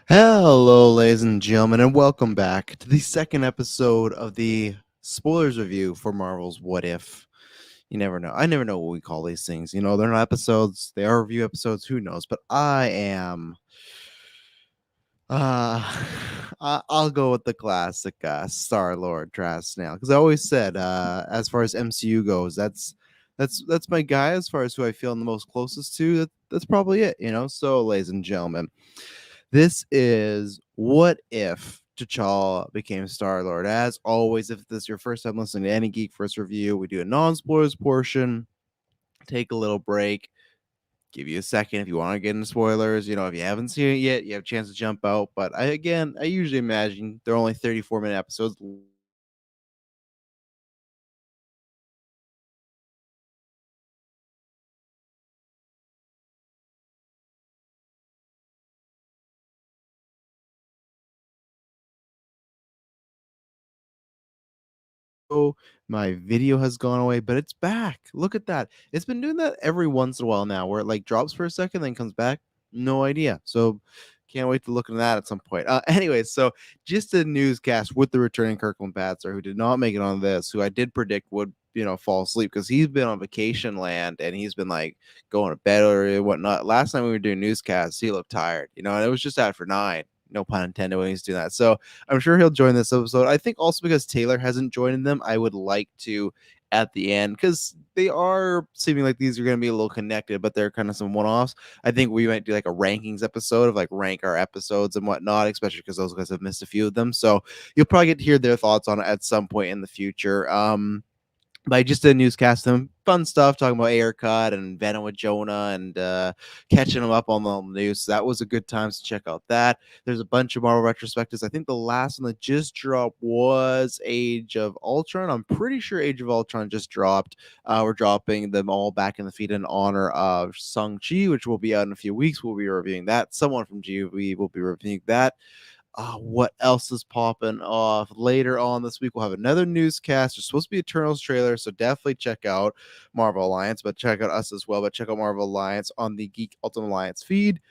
Hello, ladies and gentlemen, and welcome back to the second episode of the spoilers review for Marvel's What If. You never know. I never know what we call these things. They're not episodes, they are review episodes, who knows? But I am. Uh, I'll go with the classic Star Lord Travis now, because I always said, as far as MCU goes, that's my guy. As far as who I feel the most closest to, that's probably it. So, ladies and gentlemen, this is What If T'Challa became Star Lord. As always, if this is your first time listening to any Geek First review, we do a non spoilers portion, take a little break, give you a second if you want to get into spoilers. If you haven't seen it yet, you have a chance to jump out. But I usually imagine they're only 34-minute episodes. My video has gone away, but it's back. Look at that. It's been doing that every once in a while now, where it like drops for a second, then comes back. No idea. So can't wait to look into that at some point. Anyways, so just a newscast with the returning Kirkland Batzer, who did not make it on this, who I did predict would fall asleep because he's been on vacation land and he's been like going to bed or whatnot. Last time we were doing newscasts, he looked tired, and it was just after 9. No pun intended when he's doing that. So I'm sure he'll join this episode. I think also because Taylor hasn't joined them, I would like to at the end, because they are seeming like these are going to be a little connected, but they're kind of some one-offs. I think we might do like a rankings episode of like rank our episodes and whatnot, especially because those guys have missed a few of them. So you'll probably get to hear their thoughts on it at some point in the future. But I just did a newscast, some fun stuff talking about Aircut and Venom with Jonah and catching them up on the news. So that was a good time to check out that. There's a bunch of Marvel retrospectives. I think the last one that just dropped was Age of Ultron. I'm pretty sure Age of Ultron just dropped. We're dropping them all back in the feed in honor of Shang-Chi, which will be out in a few weeks. We'll be reviewing that. Someone from GV will be reviewing that. What else is popping off later on this week? We'll have another newscast. There's supposed to be Eternals trailer, so definitely check out Marvel Alliance, but check out us as well. But check out Marvel Alliance on the Geek Ultimate Alliance feed.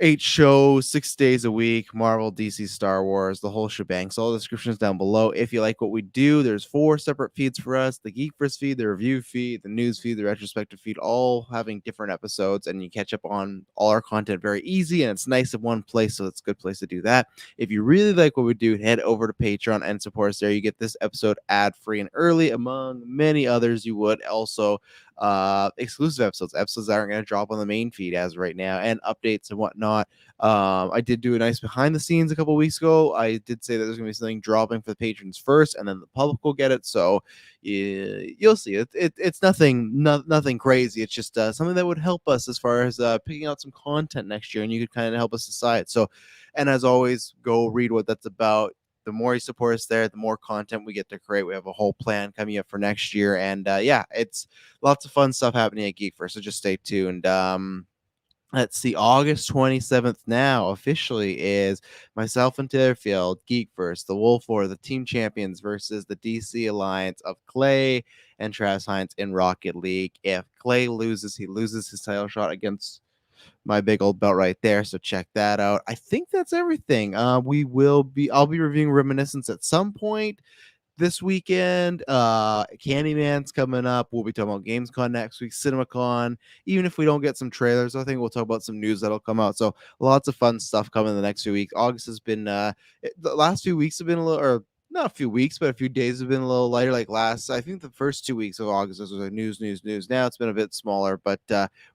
8 shows, 6 days a week, Marvel, DC, Star Wars, the whole shebang. So all the descriptions down below. If you like what we do, there's 4 separate feeds for us: the GeekVerse feed, the review feed, the news feed, the retrospective feed, all having different episodes, and you catch up on all our content very easy, and it's nice in one place, so it's a good place to do that. If you really like what we do, head over to Patreon and support us there. You get this episode ad-free and early, among many others you would also exclusive episodes that aren't going to drop on the main feed as right now, and updates and whatnot. I did do a nice behind the scenes a couple weeks ago. I did say that there's going to be something dropping for the patrons first, and then the public will get it. So you'll see it's nothing crazy. It's just something that would help us as far as picking out some content next year, and you could kind of help us decide. So, and as always, go read what that's about. The more you support us there, the more content we get to create. We have a whole plan coming up for next year, and it's lots of fun stuff happening at GeekVerse. So just stay tuned. Let's see, August 27th now officially is myself and Taylor Field, GeekVerse, the Wolf War, the team champions versus the DC Alliance of Clay and Travis Hines in Rocket League. If Clay loses, he loses his title shot against my big old belt right there. So check that out. I think that's everything. I'll be reviewing Reminiscence at some point this weekend. Candyman's coming up. We'll be talking about Gamescom next week, CinemaCon. Even if we don't get some trailers, I think we'll talk about some news that'll come out. So lots of fun stuff coming in the next few weeks. August has been the last few weeks have been a little, or not a few weeks, but a few days have been a little lighter. Like I think the first 2 weeks of August was like news. Now it's been a bit smaller, but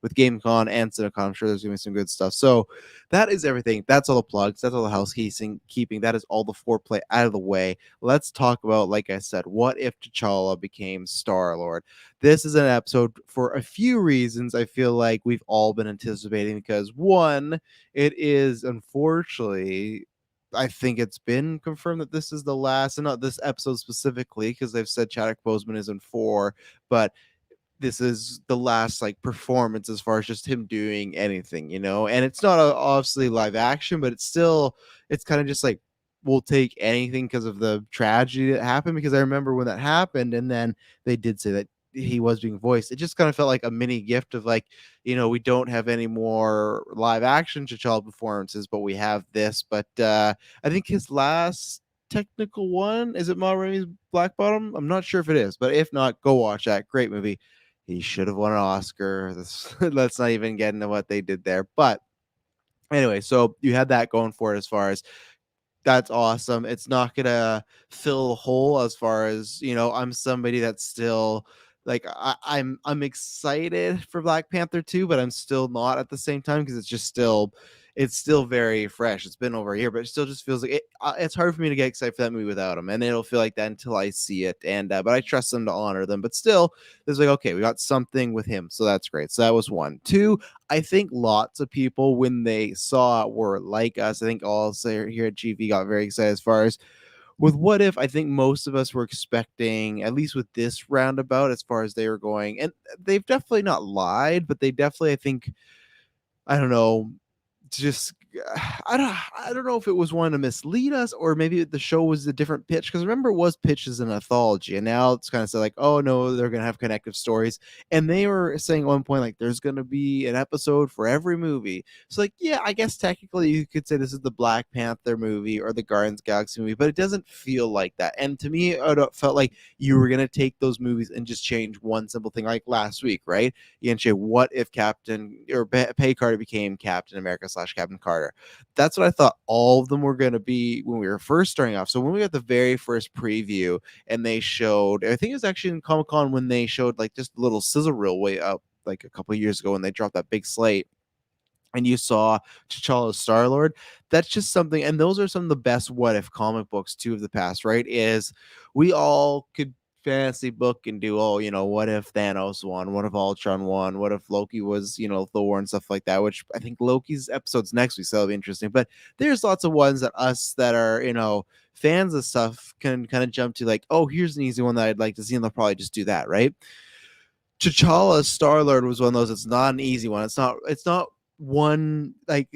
with GameCon and CinemaCon, I'm sure there's gonna be some good stuff. So that is everything. That's all the plugs. That's all the housekeeping. That is all the foreplay out of the way. Let's talk about, like I said, what if T'Challa became Star Lord? This is an episode for a few reasons I feel like we've all been anticipating, because one, it is unfortunately, I think it's been confirmed that this is the last, and not this episode specifically, because they've said Chadwick Boseman is in 4, but this is the last like performance as far as just him doing anything. And it's not obviously live action, but it's kind of just like we'll take anything because of the tragedy that happened. Because I remember when that happened, and then they did say that he was being voiced, it just kind of felt like a mini gift of like, we don't have any more live action T'Challa performances, but we have this. But I think his last technical one is it Ma Rainey's Black Bottom. I'm not sure if it is, but if not, go watch that. Great movie. He should have won an Oscar. Let's not even get into what they did there. But anyway, so you had that going for it as far as that's awesome. It's not gonna fill a hole as far as, I'm somebody that's still like I'm excited for Black Panther 2, but I'm still not at the same time because it's still very fresh. It's been over a year, but it still just feels like it's hard for me to get excited for that movie without him, and it'll feel like that until I see it. And but I trust them to honor them. But still, there's like, okay, we got something with him, so that's great. So that was one. Two, I think lots of people when they saw it were like us. I think all here at GV got very excited as far as with What If. I think most of us were expecting, at least with this roundabout, as far as they were going, and they've definitely not lied, but they definitely, I think, I don't know, just I don't know if it was one to mislead us or maybe the show was a different pitch, because remember it was pitched as an anthology and now it's kind of said like, oh no, they're gonna have connective stories, and they were saying at one point like there's gonna be an episode for every movie. So like, yeah, I guess technically you could say this is the Black Panther movie or the Guardians of the Galaxy movie, but it doesn't feel like that. And to me, it felt like you were gonna take those movies and just change one simple thing, like last week, right? You can say, what if Captain or Pay Carter became Captain America / Captain Carter? That's what I thought all of them were going to be when we were first starting off. So when we got the very first preview and they showed, I think it was actually in Comic-Con when they showed like just a little sizzle reel way up like a couple of years ago when they dropped that big slate and you saw T'Challa's Star-Lord. That's just something, and those are some of the best what if comic books too of the past, right? Is we all could fantasy book and do, oh, what if Thanos won, what if Ultron won, what if Loki was, Thor and stuff like that, which I think Loki's episode's next week, so that'll be interesting. But there's lots of ones that us that are, fans of stuff can kind of jump to like, oh, here's an easy one that I'd like to see, and they'll probably just do that, right? T'Challa Star Lord was one of those. It's not an easy one. It's not one like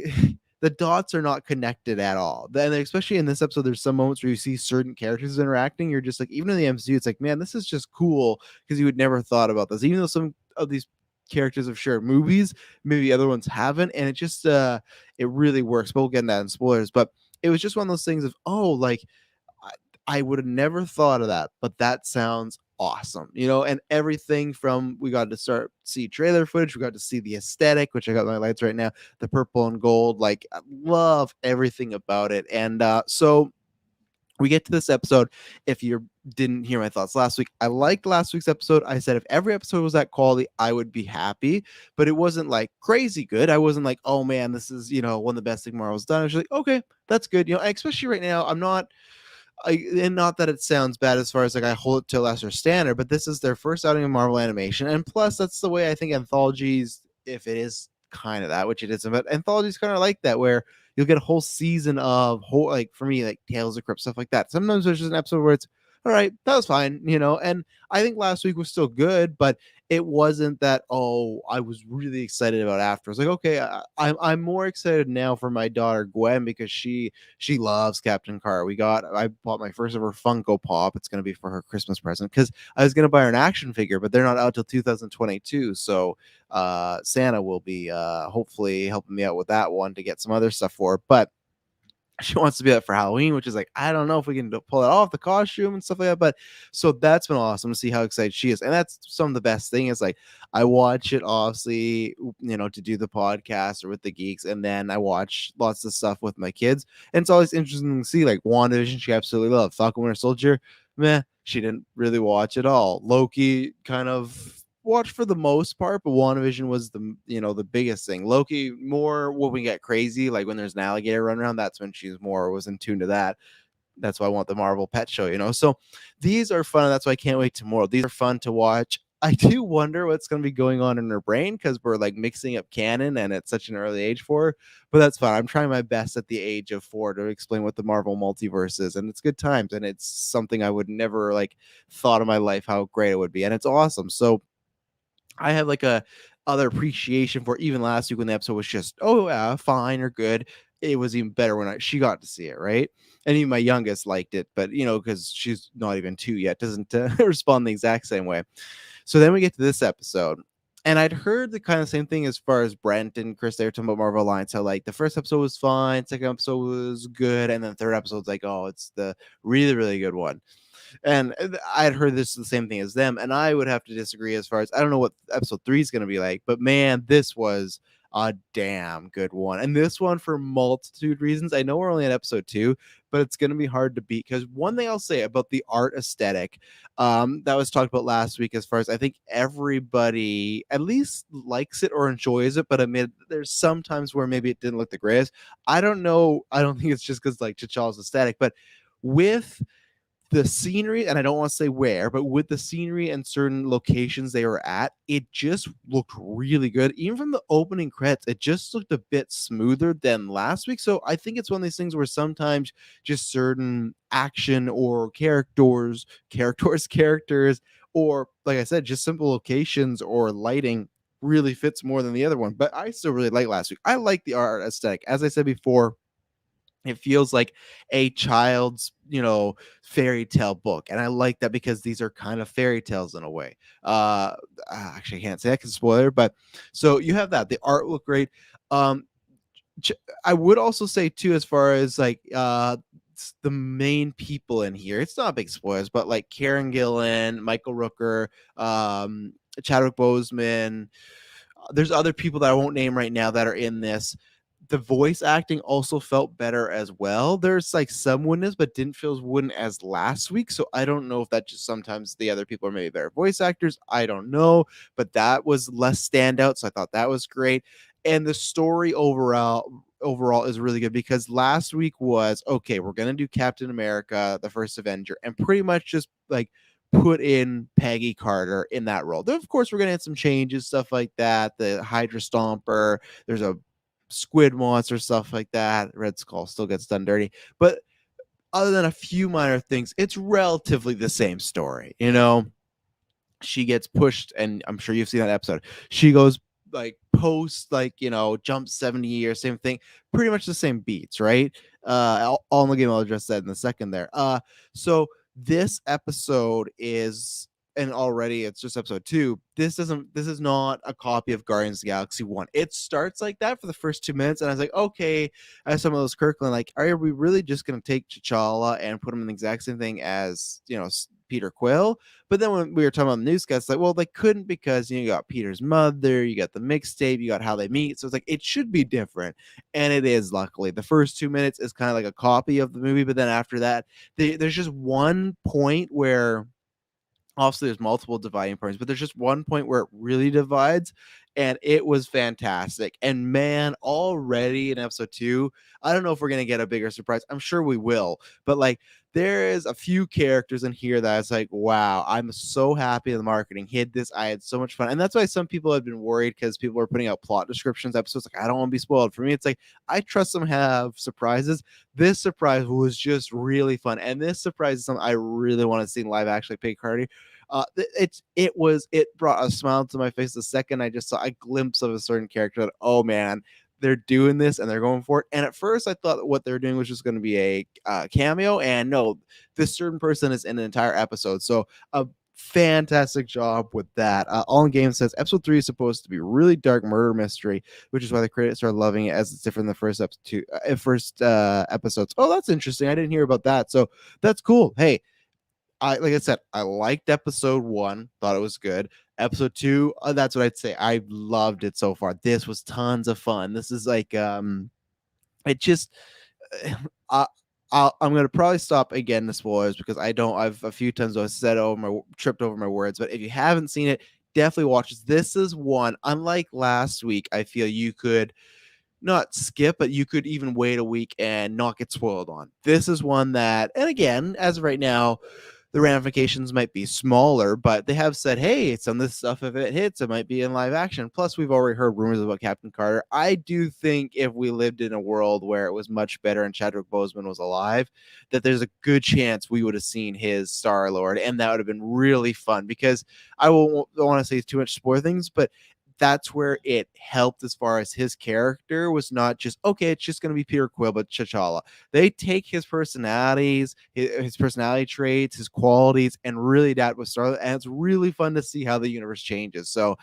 the dots are not connected at all. Then especially in this episode, there's some moments where you see certain characters interacting. You're just like, even in the MCU, it's like, man, this is just cool because you would never thought about this. Even though some of these characters have shared movies, maybe other ones haven't, and it just it really works. But we'll get into that in spoilers. But it was just one of those things of, oh, like I would have never thought of that, but that sounds awesome, and everything from we got to start see trailer footage, we got to see the aesthetic, which I got my lights right now, the purple and gold, like I love everything about it. And so we get to this episode. If you didn't hear my thoughts last week, I liked last week's episode. I said if every episode was that quality, I would be happy, but it wasn't like crazy good. I wasn't like, oh man, this is, one of the best things Marvel's done. I was like, okay, that's good. Especially right now, I'm not and not that it sounds bad as far as like I hold it to a lesser standard, but this is their first outing of Marvel animation, and plus that's the way I think anthologies, if it is kind of that, which it isn't, but anthologies kind of like that, where you'll get a whole season of whole, like for me, like Tales of Crypt, stuff like that. Sometimes there's just an episode where it's all right, that was fine, and I think last week was still good, but it wasn't that, oh, I was really excited about after. I was like, okay, I'm more excited now for my daughter Gwen because she loves Captain Carter. I bought my first ever Funko Pop. It's gonna be for her Christmas present because I was gonna buy her an action figure, but they're not out till 2022. So Santa will be hopefully helping me out with that one to get some other stuff for her. But she wants to be that for Halloween, which is like, I don't know if we can pull it off, the costume and stuff like that. But so that's been awesome to see how excited she is. And that's some of the best thing is like, I watch it obviously, to do the podcast or with the geeks. And then I watch lots of stuff with my kids. And it's always interesting to see like WandaVision, she absolutely loved. Falcon Winter Soldier, meh, she didn't really watch at all. Loki kind of watched for the most part, but WandaVision was the biggest thing. Loki more when we get crazy, like when there's an alligator running around, that's when she's more was in tune to that. That's why I want the Marvel pet show. So these are fun, and that's why I can't wait tomorrow. These are fun to watch. I do wonder what's going to be going on in her brain because we're like mixing up canon and at such an early age for her, but that's fine. I'm trying my best at the age of 4 to explain what the Marvel multiverse is, and it's good times, and it's something I would never like thought in my life how great it would be, and it's awesome. So I have like a other appreciation for even last week when the episode was just, oh yeah, fine or good. It was even better when she got to see it, right? And even my youngest liked it, but because she's not even 2 yet, doesn't respond the exact same way. So then we get to this episode. And I'd heard the kind of same thing as far as Brent and Chris, they were talking about Marvel Alliance, how like the first episode was fine, second episode was good, and then third episode's like, oh, it's the really, really good one. And I had heard this the same thing as them, and I would have to disagree as far as I don't know what episode 3 is going to be like, but man, this was a damn good one. And this one for multitude reasons. I know we're only at episode 2, but it's going to be hard to beat because one thing I'll say about the art aesthetic that was talked about last week, as far as I think everybody at least likes it or enjoys it, but admit there's sometimes where maybe it didn't look the greatest. I don't know. I don't think it's just because like T'Challa's aesthetic, but with the scenery, and I don't want to say where, but with the scenery and certain locations they were at, it just looked really good. Even from the opening credits, it just looked a bit smoother than last week. So I think it's one of these things where sometimes just certain action or characters, or like I said, just simple locations or lighting really fits more than the other one. But I still really like last week. I like the art aesthetic. As I said before, it feels like a child's, fairy tale book. And I like that because these are kind of fairy tales in a way. Actually, I can't say that because spoiler, but so you have that. The art looked great. Um, I would also say too, as far as like the main people in here, it's not big spoilers, but like Karen Gillan, Michael Rooker, Chadwick Boseman, there's other people that I won't name right now that are in this. The voice acting also felt better as well. There's like some woodenness, but didn't feel as wooden as last week. So I don't know if that just sometimes the other people are maybe better voice actors. I don't know, but that was less standout. So I thought that was great. And the story overall is really good because last week was okay, we're gonna do Captain America, the first Avenger, and pretty much just like put in Peggy Carter in that role. Then, of course, we're gonna add some changes, stuff like that. The Hydra Stomper, there's a squid monster, stuff like that. Red Skull still gets done dirty, but other than a few minor things, it's relatively the same story. She gets pushed, and I'm sure you've seen that episode. She goes like post, like jump 70 years, same thing, pretty much the same beats, right? All in the game. I'll address that in a second there. So this episode is, and already it's just episode 2. This is not a copy of Guardians of the Galaxy 1. It starts like that for the first 2 minutes, and I was like, okay, as some of those Kirkland, like, are we really just gonna take T'Challa and put him in the exact same thing as Peter Quill? But then when we were talking about the newscast, like, well, they couldn't because you got Peter's mother, you got the mixtape, you got how they meet. So it's like it should be different, and it is. Luckily, the first 2 minutes is kind of like a copy of the movie, but then after that, there's just one point where obviously there's multiple dividing points, but there's just one point where it really divides, and it was fantastic. And man, already in episode 2, I don't know if we're gonna get a bigger surprise. I'm sure we will, but like there is a few characters in here that it's like, wow, I'm so happy the marketing hit this. I had so much fun. And that's why some people have been worried because people are putting out plot descriptions, episodes like, I don't want to be spoiled. For me, it's like I trust them have surprises. This surprise was just really fun. And this surprise is something I really want to see in live action, like Peggy Carter. It brought a smile to my face the second I just saw a glimpse of a certain character that, oh man, they're doing this and they're going for it. And at first I thought what they're doing was just going to be a cameo, and no, this certain person is in an entire episode. So a fantastic job with that. All in Game says episode 3 is supposed to be really dark murder mystery, which is why the critics are loving it, as it's different than the first episodes. Oh, that's interesting. I didn't hear about that. So that's cool. Hey, like I said, I liked episode 1, thought it was good. Episode 2, that's what I'd say. I loved it so far. This was tons of fun. This is like it just I'm gonna probably stop again the spoilers because I've a few times I've tripped over my words. But if you haven't seen it, definitely watch this. This is one, unlike last week, I feel you could not skip, but you could even wait a week and not get spoiled on. This is one that, and again, as of right now, the ramifications might be smaller, but they have said, hey, some of this stuff, if it hits, it might be in live action. Plus, we've already heard rumors about Captain Carter. I do think if we lived in a world where it was much better and Chadwick Boseman was alive, that there's a good chance we would have seen his Star-Lord, and that would have been really fun because I don't want to say too much spoiler things, but that's where it helped as far as his character was not just, okay, it's just going to be Peter Quill, but T'Challa. They take his personalities, his personality traits, his qualities, and really adapt with Star. And it's really fun to see how the universe changes. So,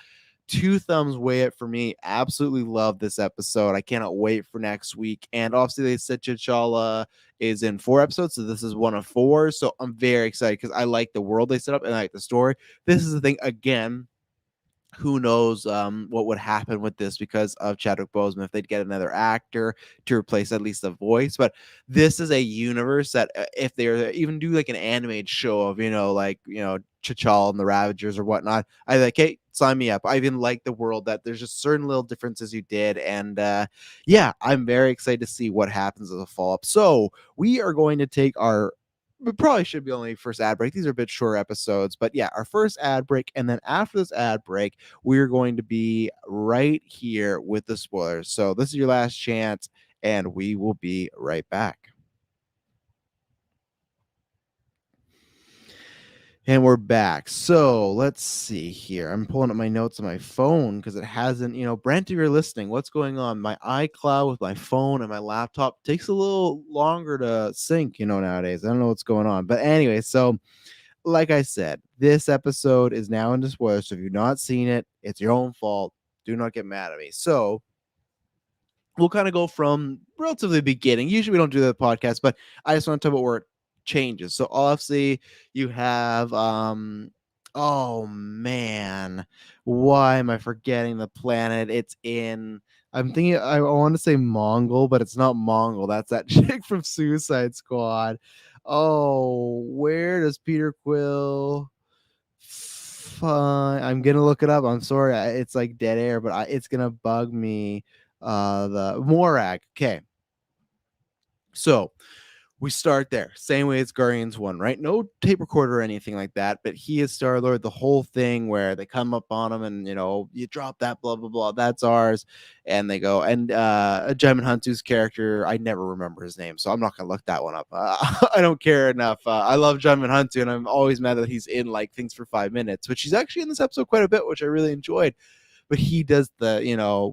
two thumbs way up for me. Absolutely love this episode. I cannot wait for next week. And obviously, they said T'Challa is in 4 episodes, so this is one of 4. So I'm very excited because I like the world they set up and I like the story. This is the thing again. Who knows what would happen with this because of Chadwick Boseman if they'd get another actor to replace at least the voice. But this is a universe that if they even do like an animated show of, like, T'Challa and the Ravagers or whatnot, I like, hey, sign me up. I even like the world that there's just certain little differences you did. And yeah, I'm very excited to see what happens as a follow-up. So we are going to take our we probably should be only first ad break. These are a bit short episodes, but yeah, our first ad break. And then after this ad break, we're going to be right here with the spoilers. So this is your last chance, and we will be right back. And we're back. So let's see here. I'm pulling up my notes on my phone because it hasn't, Brent, if you're listening, what's going on? My iCloud with my phone and my laptop takes a little longer to sync, nowadays. I don't know what's going on. But anyway, so like I said, this episode is now in spoilers. So if you've not seen it, it's your own fault. Do not get mad at me. So we'll kind of go from relatively beginning. Usually we don't do the podcast, but I just want to talk about where it changes. So obviously you have oh man, why am I forgetting the planet? It's in I'm thinking I want to say Mongol, but it's not Mongol. That's that chick from Suicide Squad. Oh, where does Peter Quill? Fine, I'm gonna look it up. I'm sorry, it's like dead air, but it's gonna bug me. The Morag. Okay, so we start there, same way as Guardians 1, right? No tape recorder or anything like that, but he is Star Lord. The whole thing where they come up on him and you drop that, blah blah blah, that's ours, and they go and Jaimin Hunsu's character, I never remember his name, so I'm not gonna look that one up. I don't care enough. I love Jaimin Hunsu, and I'm always mad that he's in like things for 5 minutes, which he's actually in this episode quite a bit, which I really enjoyed. But he does the,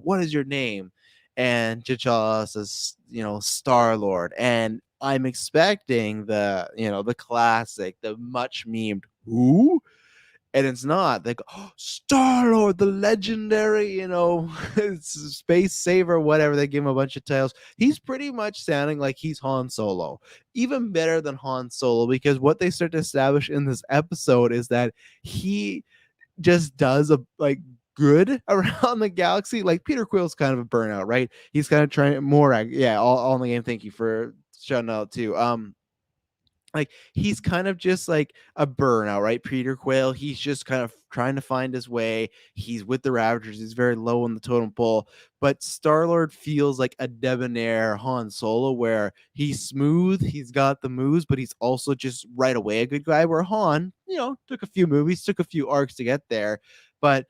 what is your name? And T'Challa says, Star Lord. And I'm expecting the classic, the much memed who? And it's not. They go, oh, Star Lord, the legendary, space saver, whatever. They give him a bunch of titles. He's pretty much sounding like he's Han Solo, even better than Han Solo, because what they start to establish in this episode is that he just does a like good around the galaxy. Like Peter Quill's kind of a burnout, right? He's kind of trying more. Yeah, all in the game. Thank you for shouting out too. Like he's kind of just like a burnout, right? Peter Quill, he's just kind of trying to find his way. He's with the Ravagers, he's very low on the totem pole. But Star-Lord feels like a debonair Han Solo, where he's smooth, he's got the moves, but he's also just right away a good guy. Where Han, took a few movies, took a few arcs to get there. But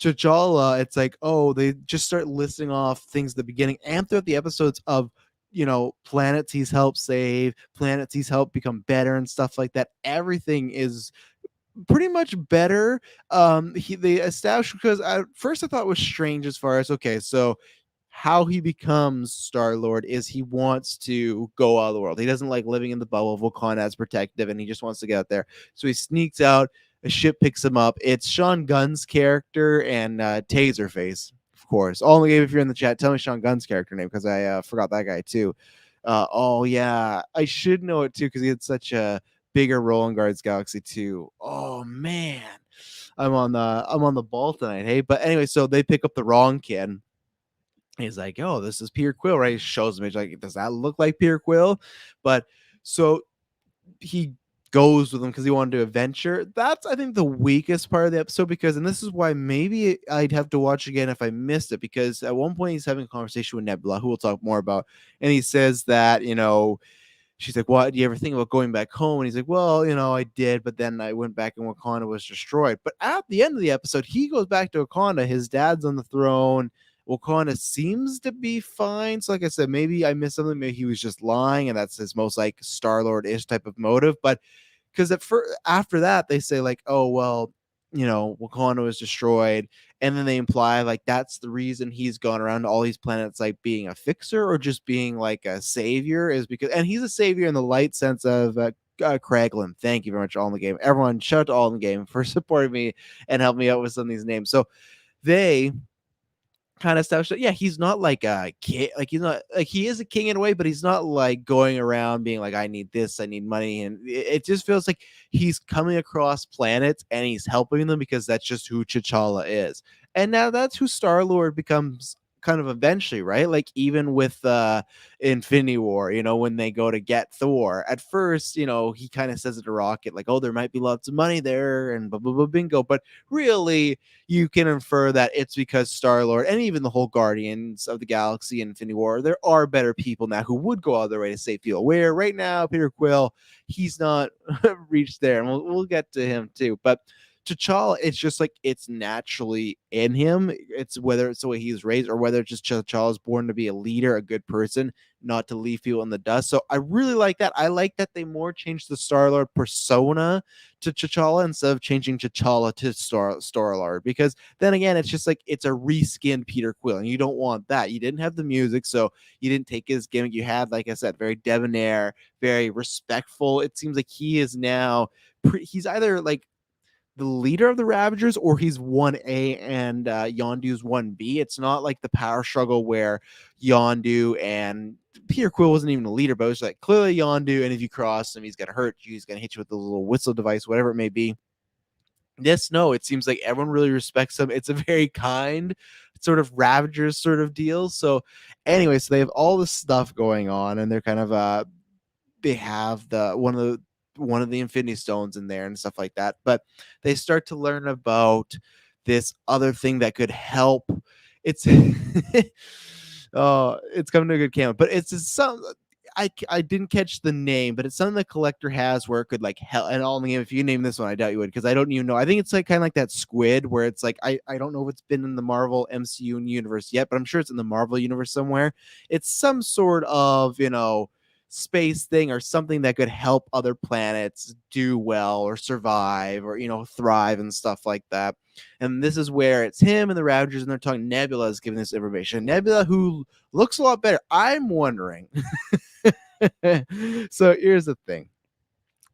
T'Challa, it's like, oh, they just start listing off things at the beginning and throughout the episodes of, planets he's helped save, planets he's helped become better and stuff like that. Everything is pretty much better. They established, because at first I thought it was strange as far as, okay, so how he becomes Star Lord is he wants to go out of the world. He doesn't like living in the bubble of Wakanda as protective, and he just wants to get out there. So he sneaks out. A ship picks him up. It's Sean Gunn's character and Taserface, of course. All in the game, if you're in the chat, tell me Sean Gunn's character name, because I forgot that guy too. Oh yeah, I should know it too because he had such a bigger role in Guardians Galaxy 2. Oh man, I'm on the ball tonight. Hey, but anyway, so they pick up the wrong kid. He's like, oh, this is Peter Quill, right? He shows me, like, does that look like Peter Quill? But so he goes with him because he wanted to adventure. That's, I think, the weakest part of the episode, because, and this is why maybe I'd have to watch again if I missed it, because at one point he's having a conversation with Nebula, who we'll talk more about, and he says that, she's like, what, do you ever think about going back home? And he's like, well, I did, but then I went back and Wakanda was destroyed. But at the end of the episode, he goes back to Wakanda. His dad's on the throne. Wakanda seems to be fine. So like I said, maybe I missed something. Maybe he was just lying, and that's his most like Star-Lord-ish type of motive. But because after that, they say like, oh, well, Wakanda was destroyed, and then they imply like that's the reason he's gone around to all these planets, like being a fixer or just being like a savior, is because, and he's a savior in the light sense of Kirklin. Thank you very much, All in the Game. Everyone, shout out to All in the Game for supporting me and helping me out with some of these names. So they kind of stuff. So yeah, he's not like a king. Like he's not like, he is a king in a way, but he's not like going around being like, I need this, I need money, and it just feels like he's coming across planets and he's helping them because that's just who T'Challa is. And now that's who Star-Lord becomes kind of eventually, right? Like even with Infinity War, when they go to get Thor, at first, he kind of says it to Rocket, like, oh, there might be lots of money there and blah blah blah bingo. But really, you can infer that it's because Star-Lord and even the whole Guardians of the Galaxy and Infinity War, there are better people now who would go out of their way to save people. Where right now, Peter Quill, he's not reached there, and we'll get to him too. But T'Challa, it's just like it's naturally in him. It's whether it's the way he's raised or whether it's just T'Challa's born to be a leader, a good person, not to leave people in the dust. So I really like that. I like that they more changed the Star-Lord persona to T'Challa instead of changing T'Challa to Star-Lord, because then again, it's just like it's a reskinned Peter Quill, and you don't want that. You didn't have the music, so you didn't take his gimmick. You had, like I said, very debonair, very respectful. It seems like he is now he's either like the leader of the Ravagers or he's 1A and Yondu's 1B. It's not like the power struggle where Yondu and Peter Quill wasn't even a leader, but it was like clearly Yondu, and if you cross him, he's gonna hurt you, he's gonna hit you with the little whistle device, whatever it may be. No, it seems like everyone really respects him. It's a very kind sort of Ravagers sort of deal. So anyway, so they have all this stuff going on, and they're kind of they have one of the Infinity Stones in there and stuff like that. But they start to learn about this other thing that could help. It's oh, it's coming to a good camera, but it's just some. I didn't catch the name, but it's something the Collector has where it could like help. And all in the game, if you name this one, I doubt you would, because I don't even know. I think it's like kind of like that squid where it's like I don't know if it's been in the Marvel MCU universe yet, but I'm sure it's in the Marvel universe somewhere. It's some sort of space thing or something that could help other planets do well or survive or thrive and stuff like that. And this is where it's him and the Ravagers, and they're talking. Nebula is giving this information. Nebula, who looks a lot better. I'm wondering. So here's the thing.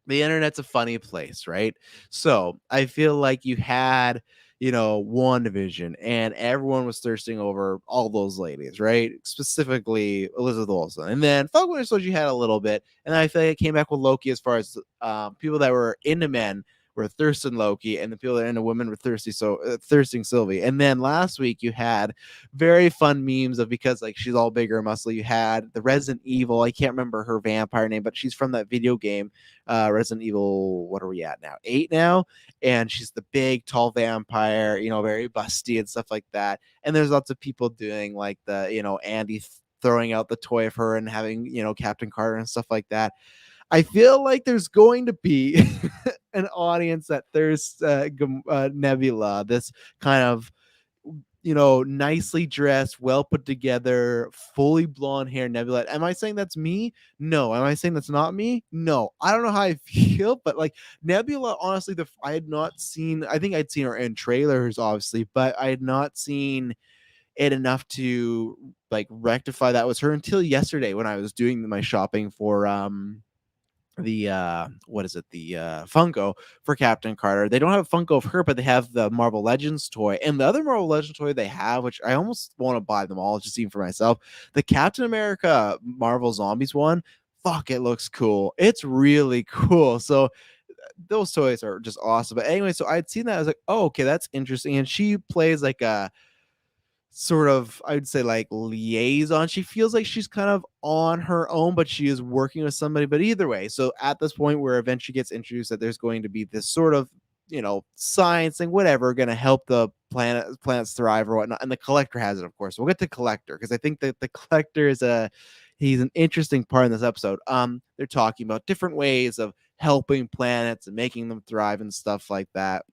The internet's a funny place, right? So I feel like you had, WandaVision, and everyone was thirsting over all those ladies, right? Specifically Elizabeth Olsen. And then Falcon Winter Soldier you had a little bit, and then I feel like it came back with Loki as far as people that were into men were thirsting Loki, and the people that are into women were thirsting Sylvie. And then last week you had very fun memes of, because like she's all bigger and muscly, you had the Resident Evil, I can't remember her vampire name, but she's from that video game, Resident Evil, what are we at now? 8 now, and she's the big tall vampire, very busty and stuff like that. And there's lots of people doing like the Andy throwing out the toy of her and having Captain Carter and stuff like that. I feel like there's going to be an audience that thirsts Nebula, this kind of nicely dressed, well put together, fully blonde hair Nebula. Am I saying that's me? No. Am I saying that's not me? No. I don't know how I feel, but like Nebula, honestly, I had not seen. I think I'd seen her in trailers, obviously, but I had not seen it enough to like rectify that was her until yesterday when I was doing my shopping for the what is it, the Funko for Captain Carter. They don't have a Funko of her, but they have the Marvel Legends toy, and the other Marvel Legends toy they have, which I almost want to buy them all just even for myself, the Captain America Marvel Zombies one. Fuck, it looks cool. It's really cool. So those toys are just awesome. But anyway, so I'd seen that, I was like, oh, okay, that's interesting. And she plays like a sort of, I'd say, like liaison. She feels like she's kind of on her own, but she is working with somebody. But either way, so at this point where eventually gets introduced that there's going to be this sort of science thing, whatever, going to help the planets thrive or whatnot. And the Collector has it, of course. We'll get to Collector because I think that the Collector is he's an interesting part in this episode. They're talking about different ways of helping planets and making them thrive and stuff like that.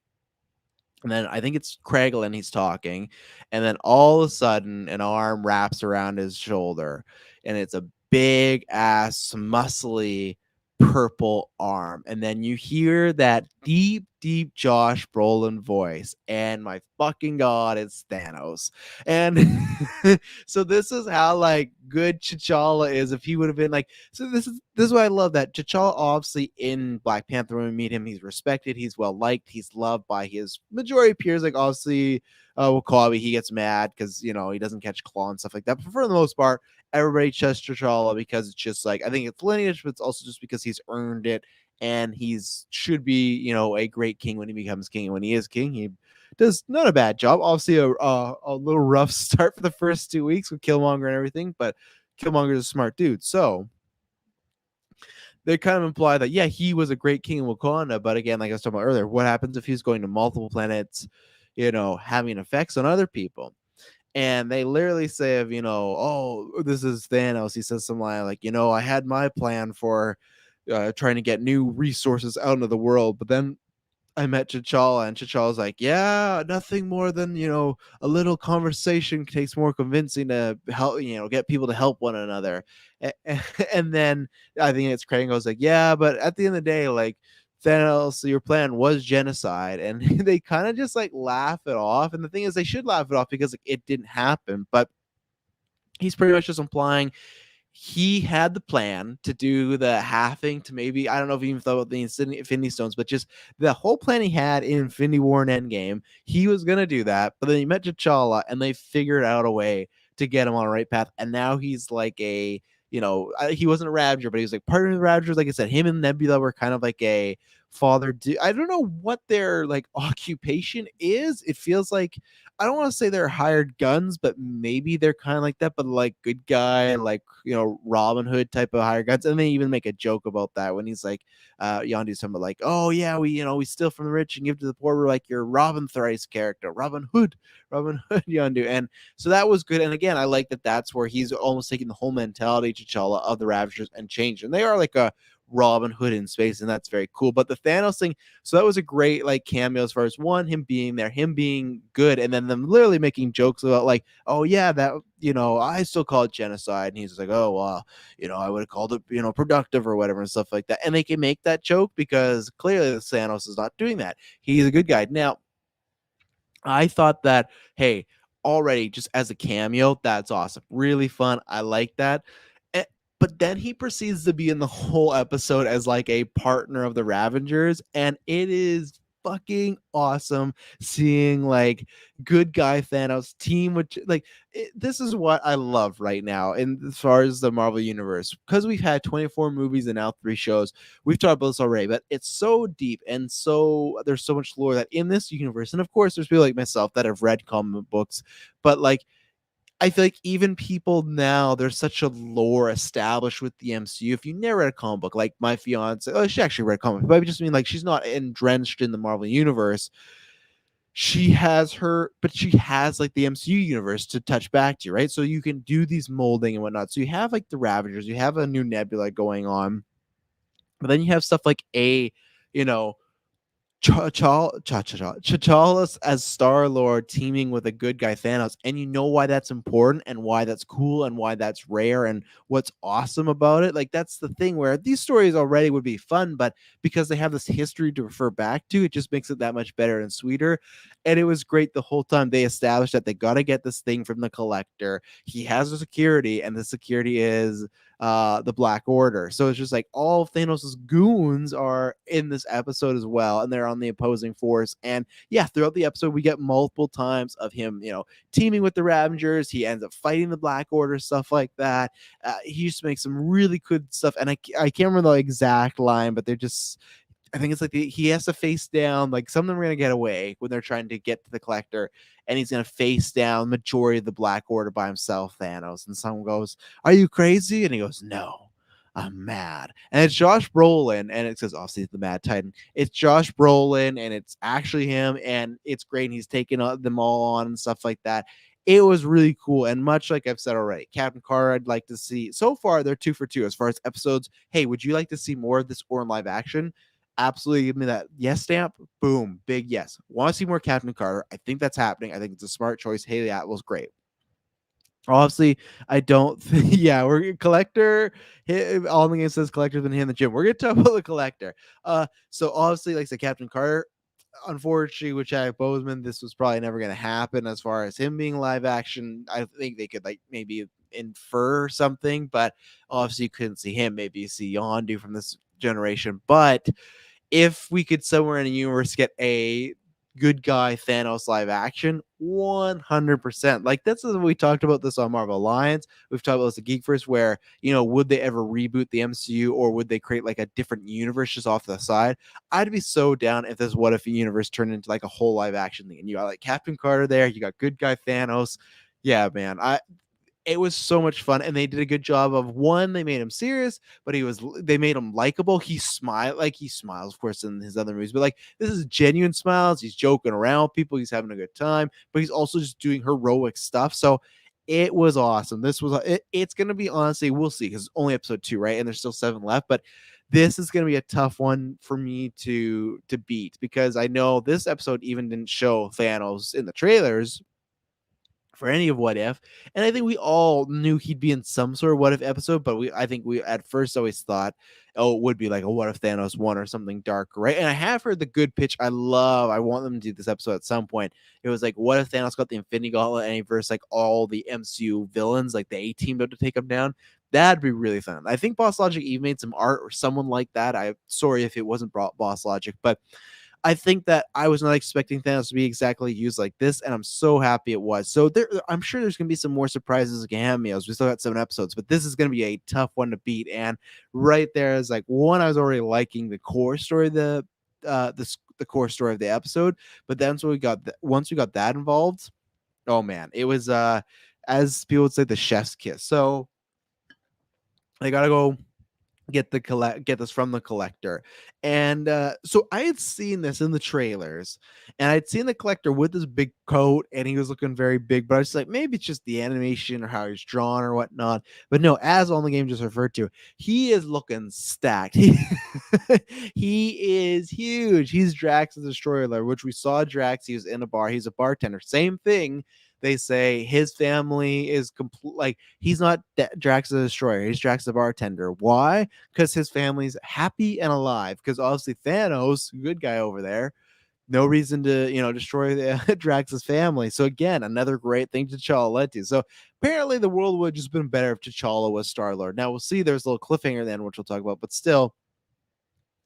And then I think it's Craiglin he's talking. And then all of a sudden, an arm wraps around his shoulder. And it's a big ass, muscly, purple arm. And then you hear that deep, deep Josh Brolin voice, and my fucking god, it's Thanos. And so this is how like good T'Challa is. If he would have been like, so this is why I love that T'Challa, obviously in Black Panther, when we meet him, he's respected, he's well liked, he's loved by his majority of peers. Like obviously, Wakabi, he gets mad because he doesn't catch Claw and stuff like that. But for the most part, everybody trusts T'Challa because it's just like, I think it's lineage, but it's also just because he's earned it, and he's should be a great king when he becomes king. And when he is king, he does not a bad job. Obviously, a little rough start for the first 2 weeks with Killmonger and everything, but Killmonger's a smart dude, so they kind of imply that he was a great king in Wakanda. But again, like I was talking about earlier, what happens if he's going to multiple planets, having effects on other people? And they literally say oh, this is Thanos. He says something like, I had my plan for trying to get new resources out into the world, but then I met T'Challa, and T'Challa's like, yeah, nothing more than, a little conversation takes more convincing to help, get people to help one another. And then I think it's Crane goes like, yeah, but at the end of the day, like, Thanos, your plan was genocide. And they kind of just like laugh it off. And the thing is, they should laugh it off because like, it didn't happen. But he's pretty much just implying he had the plan to do the halving to maybe, I don't know if he even thought about the Infinity Stones, but just the whole plan he had in Infinity War and Endgame, he was going to do that. But then he met T'Challa and they figured out a way to get him on the right path. And now he's like he wasn't a Ravager, but he was like part of the Ravagers. Like I said, him and Nebula were kind of like a father. I don't know what their like occupation is. It feels like, I don't want to say they're hired guns, but maybe they're kind of like that, but like good guy, like, Robin Hood type of hired guns. And they even make a joke about that when he's like, Yondu's talking about like, oh yeah, we steal from the rich and give to the poor. We're like your Robin Thrice character, Robin Hood, Yondu. And so that was good. And again, I like that that's where he's almost taking the whole mentality, T'Challa, of the Ravagers and changed. And they are like a Robin Hood in space, and that's very cool. But the Thanos thing, so that was a great like cameo as far as one, him being there, him being good, and then them literally making jokes about like, oh yeah, that I still call it genocide, and he's like, oh well, I would have called it productive or whatever and stuff like that. And they can make that joke because clearly the Thanos is not doing that. He's a good guy. Now, I thought that, hey, already just as a cameo, that's awesome. Really fun. I like that. But then he proceeds to be in the whole episode as like a partner of the Ravengers, and it is fucking awesome seeing like good guy Thanos team with like this is what I love right now in as far as the Marvel universe, because we've had 24 movies and now 3 shows. We've talked about this already, but it's so deep and so there's so much lore that in this universe, and of course there's people like myself that have read comic books, but like I feel like even people now, there's such a lore established with the MCU. If you never read a comic book, like my fiance, she actually read a comic book, but I just mean like she's not drenched in the Marvel universe. She has like the MCU universe to touch back to, right? So you can do these molding and whatnot. So you have like the Ravagers, you have a new Nebula going on, but then you have stuff like you know, T'Challa as Star-Lord teaming with a good guy Thanos, and you know why that's important and why that's cool and why that's rare and what's awesome about it. Like that's the thing where these stories already would be fun, but because they have this history to refer back to, it just makes it that much better and sweeter. And it was great the whole time they established that they got to get this thing from the Collector. He has a security, and the security is the Black Order. So it's just like all of Thanos's goons are in this episode as well, and they're on the opposing force. And yeah, throughout the episode we get multiple times of him teaming with the Ravengers. He ends up fighting the Black Order, stuff like that. He just makes some really good stuff, and I can't remember the exact line, but they're just, I think it's like he has to face down, like some of them are going to get away when they're trying to get to the Collector, and he's going to face down majority of the Black Order by himself, Thanos. And someone goes, are you crazy? And he goes, no, I'm mad. And it's Josh Brolin, and it says, obviously, the Mad Titan. It's Josh Brolin, and it's actually him, and it's great. And he's taking them all on and stuff like that. It was really cool. And much like I've said already, Captain Carter, I'd like to see. So far, they're 2 for 2 as far as episodes. Hey, would you like to see more of this or in live action? Absolutely, give me that yes stamp. Boom, big yes. Want to see more Captain Carter? I think that's happening. I think it's a smart choice. Haley Atwell's great. Obviously, I don't think, yeah, we're Collector. All the game says Collector's been here in the gym. We're gonna talk about the Collector. So obviously, like I said, Captain Carter, unfortunately, with Chadwick Boseman, this was probably never going to happen as far as him being live action. I think they could like maybe infer something, but obviously you couldn't see him. Maybe you see Yondu from this generation. But if we could somewhere in the universe get a good guy Thanos live action, 100%. Like that's what we talked about this on Marvel Alliance. We've talked about this at GeekVerse, where would they ever reboot the MCU, or would they create like a different universe just off to the side? I'd be so down if this What If universe turned into like a whole live action thing, and you got like Captain Carter there, you got good guy Thanos. Yeah, man, it was so much fun, and they did a good job of one. They made him serious, but they made him likable. He smiles, of course, in his other movies, but like this is genuine smiles. He's joking around with people. He's having a good time, but he's also just doing heroic stuff. So it was awesome. It's gonna be, honestly, we'll see, because it's only episode 2, right? And there's still 7 left, but this is gonna be a tough one for me to beat, because I know this episode even didn't show Thanos in the trailers for any of What If. And I think we all knew he'd be in some sort of What If episode, but I think we at first always thought, oh, it would be like a What If Thanos one or something dark, right? And I have heard the good pitch. I want them to do this episode at some point. It was like, what if Thanos got the Infinity Gauntlet and he versed like all the MCU villains, like they A-teamed up to take him down? That'd be really fun. I think Boss Logic even made some art or someone like that. I'm sorry if it wasn't Boss Logic, but I think that I was not expecting Thanos to be exactly used like this, and I'm so happy it was. So I'm sure there's going to be some more surprises and cameos. We still got 7 episodes, but this is going to be a tough one to beat. And right there is like one, I was already liking the core story, the core story of the episode, but then once we got that involved, oh man, it was as people would say, the chef's kiss. So I gotta go get this from the collector. And so I had seen this in the trailers, and I'd seen the collector with this big coat, and he was looking very big, but I was like, maybe it's just the animation or how he's drawn or whatnot. But no, as on the game just referred to, he is looking stacked. He is huge. He's Drax the Destroyer, which we saw Drax. He was in a bar. He's a bartender. Same thing. They say his family is complete. Like, he's not Drax the Destroyer. He's Drax the bartender. Why? Because his family's happy and alive. Because obviously Thanos, good guy over there, no reason to destroy Drax's family. So again, another great thing T'Challa led to. So apparently the world would have just been better if T'Challa was Star-Lord. Now we'll see. There's a little cliffhanger then, which we'll talk about, but still.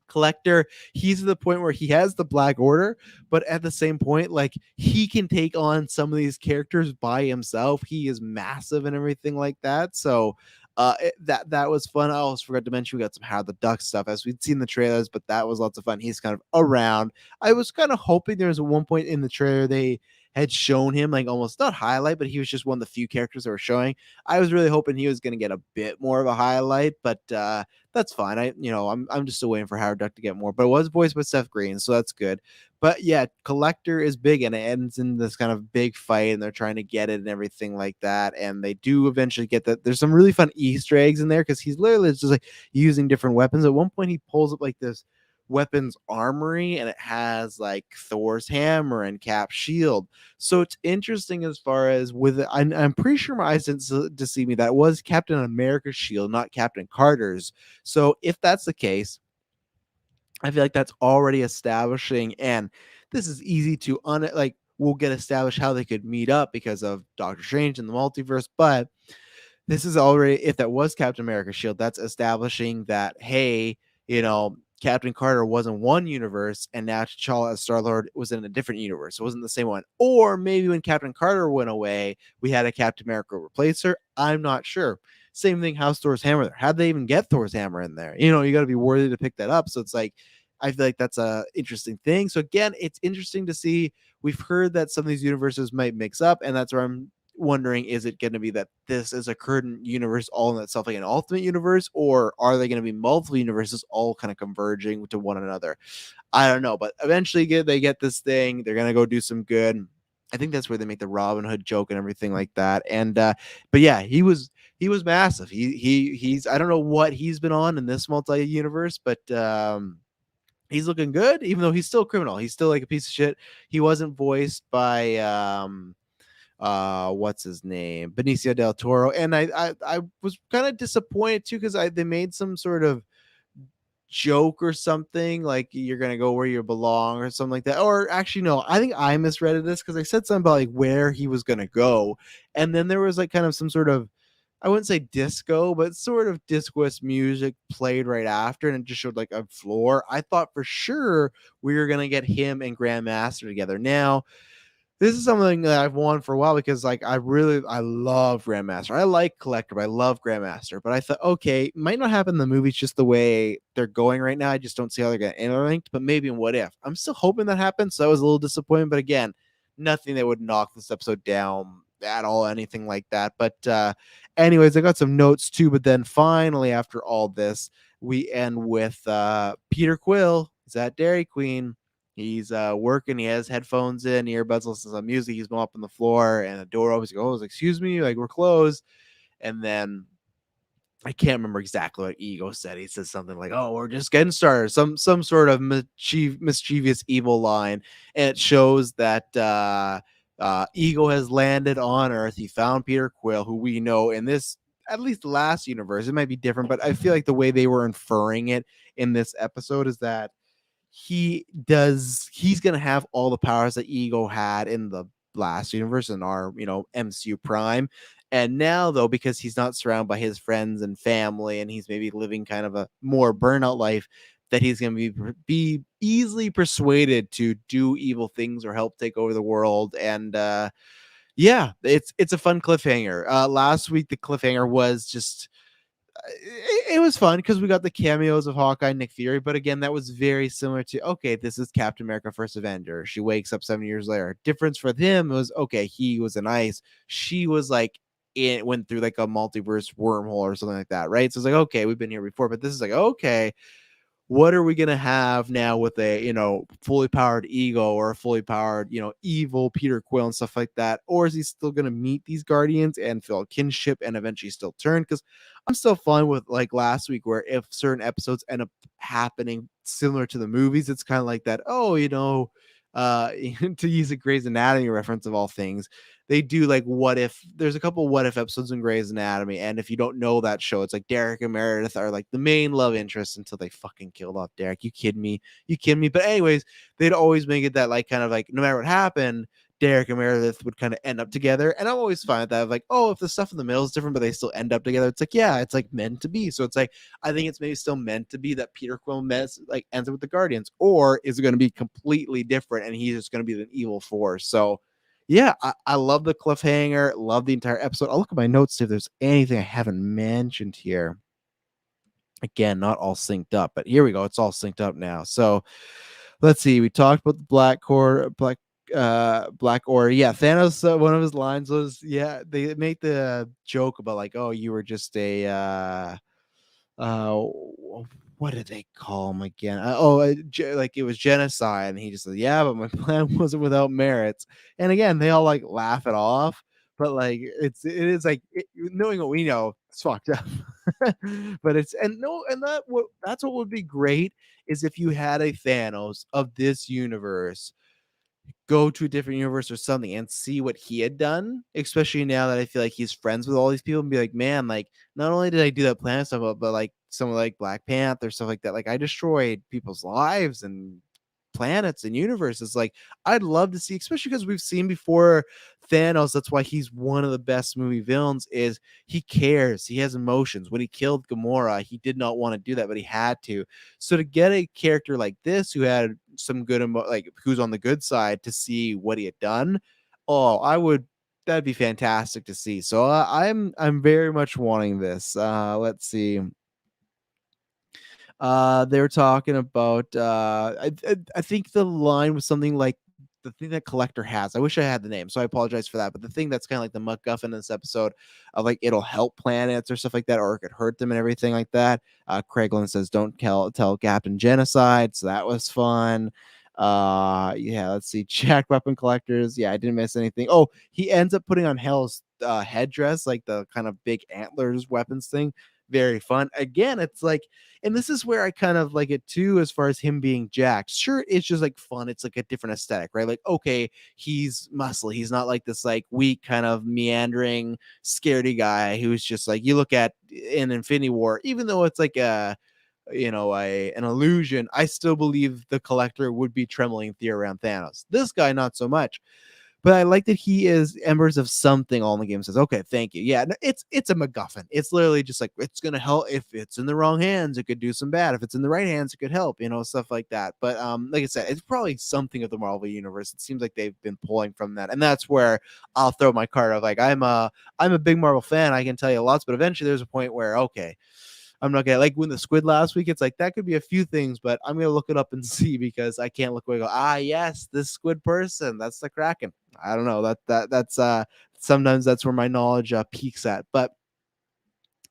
Collector, he's to the point where he has the Black Order, but at the same point, like, he can take on some of these characters by himself. He is massive and everything like that. So that was fun. I almost forgot to mention we got some Howard the Duck stuff, as we'd seen the trailers, but that was lots of fun. He's kind of around. I was kind of hoping there was at one point in the trailer they had shown him, like, almost not highlight, but he was just one of the few characters they were showing. I was really hoping he was going to get a bit more of a highlight, but that's fine. I'm just still waiting for Howard Duck to get more, but it was voiced by Seth Green, so that's good. But yeah, Collector is big, and it ends in this kind of big fight, and they're trying to get it and everything like that, and they do eventually get that. There's some really fun Easter eggs in there, because he's literally just like using different weapons. At one point, he pulls up like this weapons armory, and it has like Thor's hammer and Cap's shield. So it's interesting as far as with it. I'm pretty sure my eyes didn't deceive me. That was Captain America's shield, not Captain Carter's. So if that's the case, I feel like that's already establishing, and this is easy to we'll get established how they could meet up because of Doctor Strange and the multiverse. But this is already, if that was Captain America's shield, that's establishing that, hey, Captain Carter was in one universe, and now T'Challa as Star-Lord was in a different universe. It wasn't the same one. Or maybe when Captain Carter went away, we had a Captain America replace her. I'm not sure. Same thing, how's Thor's hammer there? How'd they even get Thor's hammer in there? You got to be worthy to pick that up. So it's like, I feel like that's a interesting thing. So again, it's interesting to see. We've heard that some of these universes might mix up, and that's where I'm wondering, is it going to be that this is a current universe all in itself, like an ultimate universe, or are they going to be multiple universes all kind of converging to one another? I don't know, but eventually they get this thing. They're going to go do some good. I think that's where they make the Robin Hood joke and everything like that. And but yeah, he was massive. He's I don't know what he's been on in this multi-universe, but he's looking good, even though he's still a criminal. He's still like a piece of shit. He wasn't voiced by what's his name, Benicio del Toro, and I was kind of disappointed too, because they made some sort of joke or something, like you're gonna go where you belong or something like that. Or actually, no, I think I misread this because I said something about like where he was gonna go, and then there was like kind of some sort of, I wouldn't say disco, but sort of discoist music played right after, and it just showed like a floor. I thought for sure we were gonna get him and Grandmaster together. Now, this is something that I've wanted for a while because like I love Grandmaster. I like Collector, but I love Grandmaster. But I thought, okay, might not happen in the movies just the way they're going right now. I just don't see how they're gonna interlinked, but maybe in What If. I'm still hoping that happens. So I was a little disappointed, but again, nothing that would knock this episode down at all, anything like that. But anyways, I got some notes too, but then finally after all this, we end with Peter Quill. He's at Dairy Queen. He's working. He has headphones in, earbuds, listens to music. He's mopping the floor, and the door opens. He goes, "Excuse me, like we're closed." And then I can't remember exactly what Ego said. He says something like, "Oh, we're just getting started." Some sort of mischievous evil line, and it shows that Ego has landed on Earth. He found Peter Quill, who we know in this, at least the last universe. It might be different, but I feel like the way they were inferring it in this episode is that he's gonna have all the powers that Ego had in the last universe in our MCU Prime. And now though, because he's not surrounded by his friends and family, and he's maybe living kind of a more burnout life, that he's gonna be easily persuaded to do evil things or help take over the world. And yeah, it's a fun cliffhanger. Last week the cliffhanger was just it was fun because we got the cameos of Hawkeye and Nick Fury, but again, that was very similar to, okay, this is Captain America First Avenger. She wakes up 7 years later. Difference for him was, okay, he was in ice. She was like, it went through like a multiverse wormhole or something like that, right? So it's like, okay, we've been here before, but this is like, okay, what are we going to have now with a fully powered Ego or a fully powered evil Peter Quill and stuff like that? Or is he still going to meet these guardians and feel kinship and eventually still turn? Because I'm still fine with like last week, where if certain episodes end up happening similar to the movies, it's kind of like that, oh, to use a Grey's Anatomy reference of all things, they do like what if, there's a couple what if episodes in Grey's Anatomy, and if you don't know that show, it's like Derek and Meredith are like the main love interests until they fucking killed off Derek. You kidding me? But anyways, they'd always make it that like kind of like no matter what happened, Derek and Meredith would kind of end up together. And I'm always fine with that. Like, oh, if the stuff in the middle is different, but they still end up together, it's like, yeah, it's like meant to be. So it's like, I think it's maybe still meant to be that Peter Quill ends up with the Guardians, or is it going to be completely different and he's just going to be an evil force? So yeah, I love the cliffhanger, love the entire episode. I'll look at my notes, see if there's anything I haven't mentioned here. Again, not all synced up, but here we go. It's all synced up now. So let's see. We talked about the Black Order. Yeah, Thanos, one of his lines was, yeah, they make the joke about like, oh, you were just a uh what did they call him again? Like it was genocide, and he just said, "Yeah, but my plan wasn't without merits." And again, they all like laugh it off, but like it is like knowing what we know, it's fucked up. But it's and no, and that's what would be great is if you had a Thanos of this universe go to a different universe or something and see what he had done, especially now that I feel like he's friends with all these people, and be like, man, like not only did I do that planet stuff, but like some like Black Panther stuff like that, like I destroyed people's lives and planets and universes. Like I'd love to see, especially because we've seen before Thanos, that's why he's one of the best movie villains, is he cares, he has emotions. When he killed Gamora, he did not want to do that, but he had to. So to get a character like this who had some good like who's on the good side, to see what he had done, oh, that'd be fantastic to see. So I'm very much wanting this. Let's see. They were talking about I think the line was something like the thing that Collector has. I wish I had the name, so I apologize for that. But the thing that's kind of like the MacGuffin in this episode of like it'll help planets or stuff like that, or it could hurt them and everything like that. Craiglin says, "Don't tell Captain Genocide," so that was fun. Yeah, let's see. Jack Weapon Collectors. Yeah, I didn't miss anything. Oh, he ends up putting on Hell's headdress, like the kind of big antlers weapons thing. Very fun. Again, it's like, and this is where I kind of like it too, as far as him being jacked. Sure, it's just like fun. It's like a different aesthetic, right? Like, okay, he's muscle. He's not like this like weak, kind of meandering, scaredy guy who's just like, you look at in Infinity War, even though it's like a an illusion, I still believe the Collector would be trembling fear around Thanos. This guy, not so much. But I like that he is embers of something all in the game. Says, okay, thank you. Yeah, it's a MacGuffin. It's literally just like it's gonna help. If it's in the wrong hands, it could do some bad. If it's in the right hands, it could help. Stuff like that. But like I said, it's probably something of the Marvel universe. It seems like they've been pulling from that, and that's where I'll throw my card of like I'm a big Marvel fan. I can tell you lots, but eventually there's a point where okay, I'm not gonna like when the squid last week. It's like that could be a few things, but I'm gonna look it up and see because I can't look away. And go, yes, this squid person. That's the Kraken. I don't know that's sometimes that's where my knowledge peaks at. But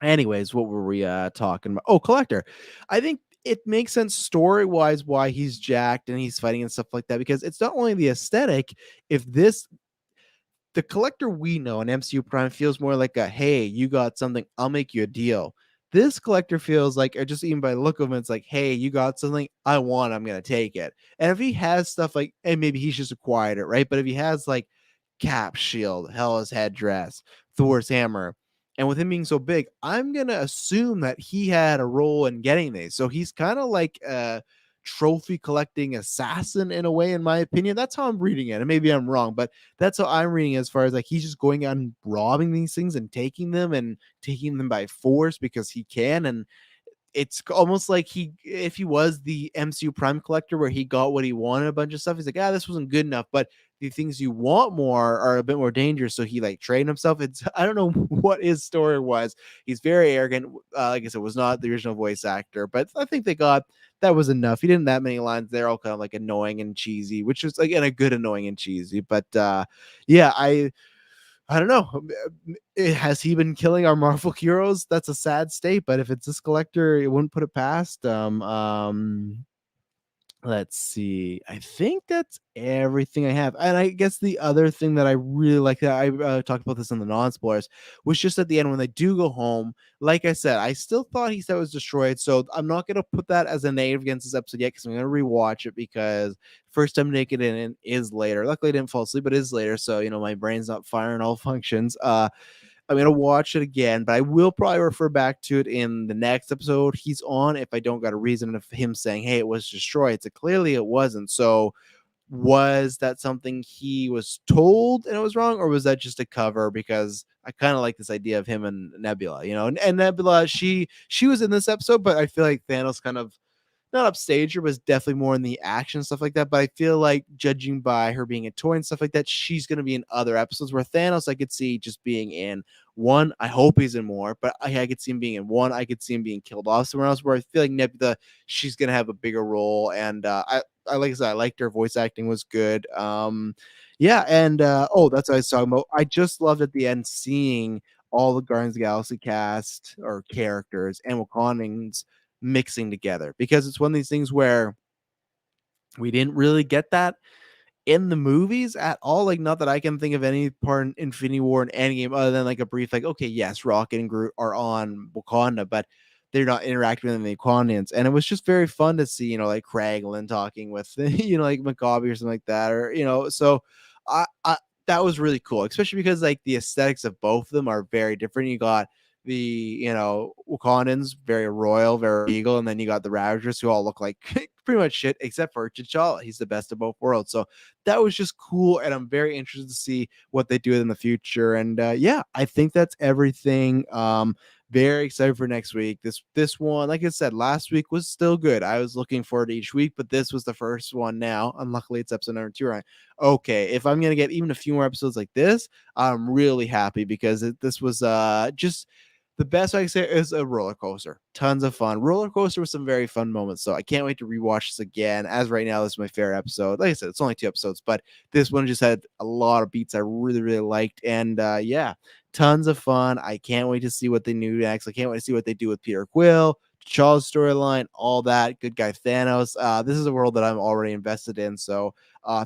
anyways, what were we talking about? Oh, Collector. I think it makes sense story wise why he's jacked and he's fighting and stuff like that because it's not only the aesthetic. If this the Collector we know in MCU Prime feels more like a hey, you got something, I'll make you a deal. This Collector feels like, or just even by the look of him, it's like, hey, you got something I want, I'm gonna take it. And if he has stuff like, and maybe he's just acquired it, right? But if he has like Cap shield, Hela's headdress, Thor's hammer, and with him being so big, I'm gonna assume that he had a role in getting these. So he's kind of like a trophy collecting assassin in a way, in my opinion. That's how I'm reading it. And maybe I'm wrong, but that's how I'm reading it as far as like he's just going out and robbing these things and taking them by force because he can. And it's almost like if he was the MCU Prime Collector where he got what he wanted, a bunch of stuff, he's like, this wasn't good enough, but the things you want more are a bit more dangerous. So he like trained himself. I don't know what his story was. He's very arrogant. Like I said, was not the original voice actor, but I think that was enough. He didn't have that many lines. They're all kind of like annoying and cheesy, which is again a good annoying and cheesy. But yeah, I don't know. Has he been killing our Marvel heroes? That's a sad state. But if it's this Collector, it wouldn't put it past. Let's see. I think that's everything I have. And I guess the other thing that I really like that I talked about this in the non-spoilers was just at the end when they do go home. Like I said, I still thought he said it was destroyed. So I'm not gonna put that as a negative against this episode yet because I'm gonna rewatch it because first time naked in it is later. Luckily I didn't fall asleep, but it is later. So my brain's not firing all functions. I'm gonna watch it again, but I will probably refer back to it in the next episode he's on if I don't got a reason of him saying, "Hey, it was destroyed." So clearly it wasn't. So was that something he was told and it was wrong, or was that just a cover? Because I kind of like this idea of him and Nebula, and Nebula, she was in this episode, but I feel like Thanos kind of not upstage her, but definitely more in the action stuff like that. But I feel like judging by her being a toy and stuff like that, she's gonna be in other episodes. Where Thanos, I could see just being in one. I hope he's in more, but I could see him being in one. I could see him being killed off somewhere else. Where I feel like Nebula, she's gonna have a bigger role. And I like I said, I liked her voice acting was good. Yeah, and that's what I was talking about. I just loved at the end seeing all the Guardians of the Galaxy cast or characters and Wakandans mixing together because it's one of these things where we didn't really get that in the movies at all. Like, not that I can think of any part in Infinity War and Endgame other than like a brief, like, okay, yes, Rocket and Groot are on Wakanda, but they're not interacting with the Wakandans. And it was just very fun to see, like Kraglin talking with, like McCabe or something like that, or, so I that was really cool, especially because like the aesthetics of both of them are very different. You got the Wakandans, very royal, very eagle, and then you got the Ravagers who all look like pretty much shit except for T'Challa. He's the best of both worlds. So that was just cool, and I'm very interested to see what they do in the future. And yeah, I think that's everything. Very excited for next week. This one, like I said, last week was still good. I was looking forward to each week, but this was the first one now. And luckily it's episode number 2, right? Okay, if I'm gonna get even a few more episodes like this, I'm really happy because this was just the best I can say is a roller coaster. Tons of fun. Roller coaster with some very fun moments. So I can't wait to rewatch this again. As right now, this is my favorite episode. Like I said, it's only 2 episodes, but this one just had a lot of beats I really, really liked. And yeah, tons of fun. I can't wait to see what they do next. I can't wait to see what they do with Peter Quill, T'Challa's storyline, all that. Good guy Thanos. This is a world that I'm already invested in. So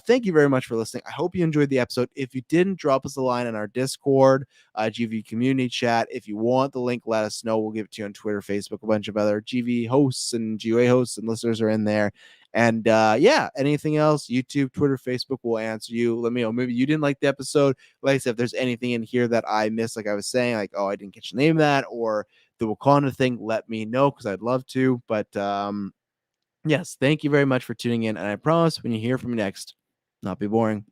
thank you very much for listening. I hope you enjoyed the episode. If you didn't, drop us a line in our Discord, GV community chat. If you want the link, let us know. We'll give it to you on Twitter, Facebook. A bunch of other GV hosts and GUA hosts and listeners are in there. And yeah, anything else, YouTube, Twitter, Facebook will answer you. Let me know. Maybe you didn't like the episode. Like I said, if there's anything in here that I missed, like I was saying, like, oh, I didn't catch the name of that, or the Wakanda thing, let me know because I'd love to. But yes, thank you very much for tuning in. And I promise when you hear from me next, not be boring.